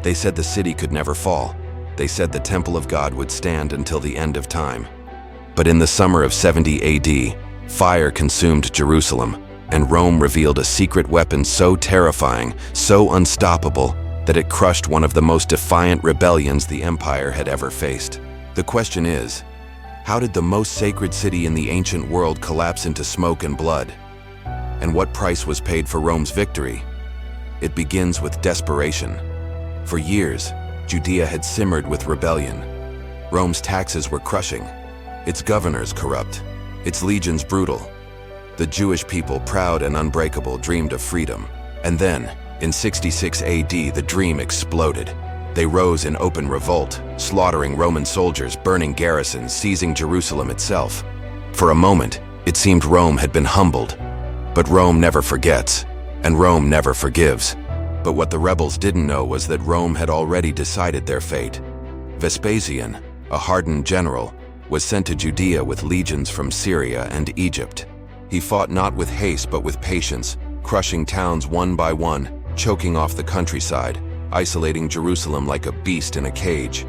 They said the city could never fall. They said the temple of God would stand until the end of time. But in the summer of 70 AD, fire consumed Jerusalem, and Rome revealed a secret weapon so terrifying, so unstoppable, that it crushed one of the most defiant rebellions the empire had ever faced. The question is, how did the most sacred city in the ancient world collapse into smoke and blood? And what price was paid for Rome's victory? It begins with desperation. For years, Judea had simmered with rebellion. Rome's taxes were crushing, its governors corrupt, its legions brutal. The Jewish people, proud and unbreakable, dreamed of freedom. And then, in 66 AD, the dream exploded. They rose in open revolt, slaughtering Roman soldiers, burning garrisons, seizing Jerusalem itself. For a moment, it seemed Rome had been humbled. But Rome never forgets, and Rome never forgives. But what the rebels didn't know was that Rome had already decided their fate. Vespasian, a hardened general, was sent to Judea with legions from Syria and Egypt. He fought not with haste but with patience, crushing towns one by one, choking off the countryside, isolating Jerusalem like a beast in a cage.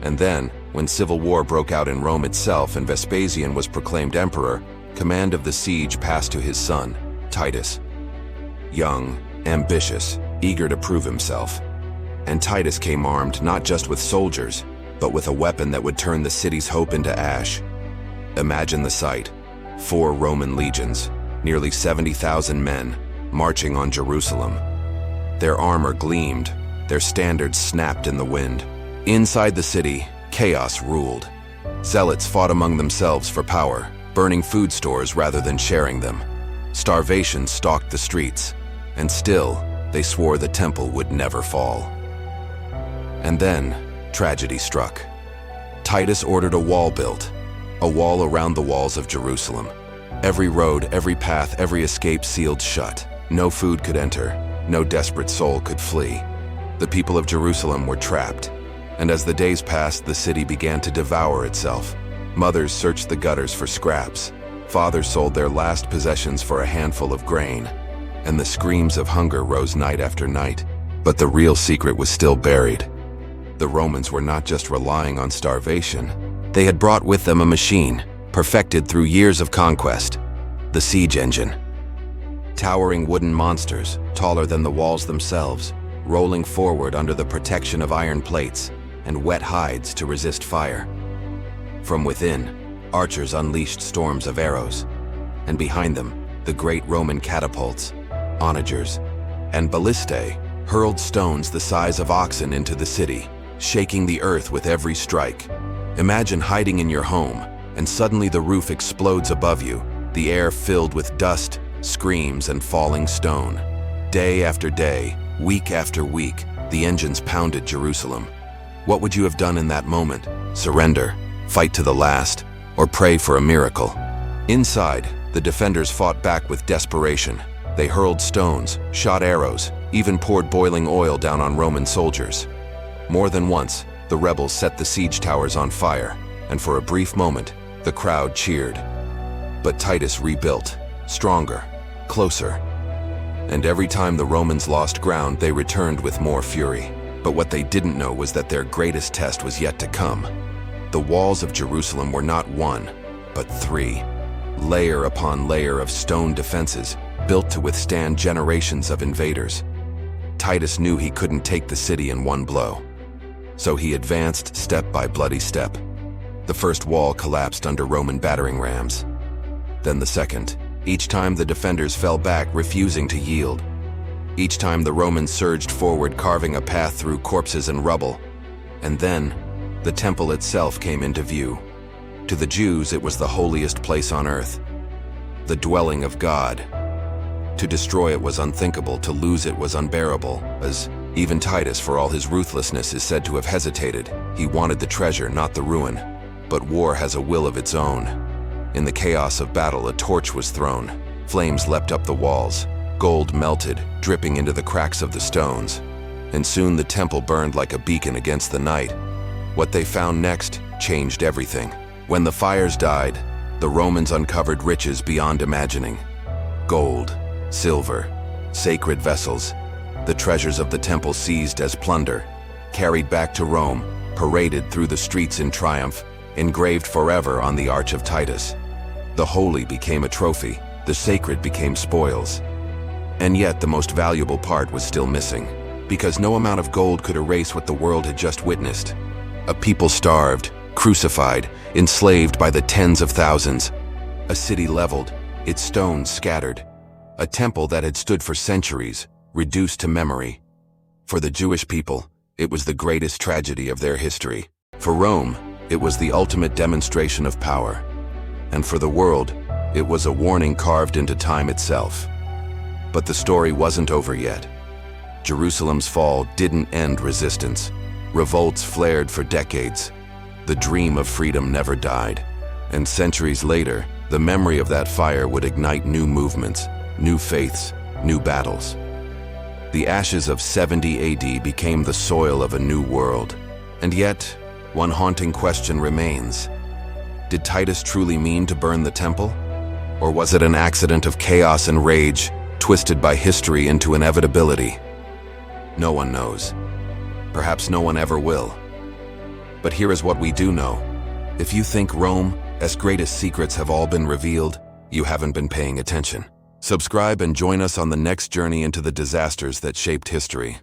And then, when civil war broke out in Rome itself and Vespasian was proclaimed emperor, command of the siege passed to his son, Titus. Young, ambitious, eager to prove himself. And Titus came armed not just with soldiers, but with a weapon that would turn the city's hope into ash. Imagine the sight. 4 Roman legions, nearly 70,000 men, marching on Jerusalem. Their armor gleamed, their standards snapped in the wind. Inside the city, chaos ruled. Zealots fought among themselves for power, burning food stores rather than sharing them. Starvation stalked the streets, and still, they swore the temple would never fall. And then, tragedy struck. Titus ordered a wall built, a wall around the walls of Jerusalem. Every road, every path, every escape sealed shut. No food could enter, no desperate soul could flee. The people of Jerusalem were trapped, and as the days passed, the city began to devour itself. Mothers searched the gutters for scraps. Fathers sold their last possessions for a handful of grain, and the screams of hunger rose night after night. But the real secret was still buried. The Romans were not just relying on starvation. They had brought with them a machine, perfected through years of conquest, the siege engine. Towering wooden monsters, taller than the walls themselves, rolling forward under the protection of iron plates and wet hides to resist fire. From within, archers unleashed storms of arrows, and behind them, the great Roman catapults, onagers, and ballistae hurled stones the size of oxen into the city, shaking the earth with every strike. Imagine hiding in your home, and suddenly the roof explodes above you, the air filled with dust, screams, and falling stone. Day after day, week after week, the engines pounded Jerusalem. What would you have done in that moment? Surrender, fight to the last, or pray for a miracle? Inside, the defenders fought back with desperation. They hurled stones, shot arrows, even poured boiling oil down on Roman soldiers. More than once, the rebels set the siege towers on fire, and for a brief moment, the crowd cheered. But Titus rebuilt, stronger, closer. And every time the Romans lost ground, they returned with more fury. But what they didn't know was that their greatest test was yet to come. The walls of Jerusalem were not 1, but 3. Layer upon layer of stone defenses, built to withstand generations of invaders. Titus knew he couldn't take the city in one blow. So he advanced step by bloody step. The first wall collapsed under Roman battering rams. Then the second. Each time the defenders fell back, refusing to yield. Each time the Romans surged forward, carving a path through corpses and rubble. And then, the temple itself came into view. To the Jews, it was the holiest place on earth, the dwelling of God. To destroy it was unthinkable, to lose it was unbearable, as even Titus, for all his ruthlessness, is said to have hesitated. He wanted the treasure, not the ruin. But war has a will of its own. In the chaos of battle, a torch was thrown. Flames leapt up the walls. Gold melted, dripping into the cracks of the stones. And soon the temple burned like a beacon against the night. What they found next changed everything. When the fires died, the Romans uncovered riches beyond imagining. Gold, silver, sacred vessels, the treasures of the temple seized as plunder, carried back to Rome, paraded through the streets in triumph, engraved forever on the arch of Titus. The holy became a trophy, the sacred became spoils. And yet the most valuable part was still missing, because no amount of gold could erase what the world had just witnessed. A people starved, crucified, enslaved by the tens of thousands. A city leveled, its stones scattered. A temple that had stood for centuries, reduced to memory. For the Jewish people, it was the greatest tragedy of their history. For Rome, it was the ultimate demonstration of power. And for the world, it was a warning carved into time itself. But the story wasn't over yet. Jerusalem's fall didn't end resistance. Revolts flared for decades. The dream of freedom never died. And centuries later, the memory of that fire would ignite new movements, new faiths, new battles. The ashes of 70 AD became the soil of a new world. And yet, one haunting question remains. Did Titus truly mean to burn the temple? Or was it an accident of chaos and rage, twisted by history into inevitability? No one knows. Perhaps no one ever will. But here is what we do know. If you think Rome's greatest secrets have all been revealed, you haven't been paying attention. Subscribe and join us on the next journey into the disasters that shaped history.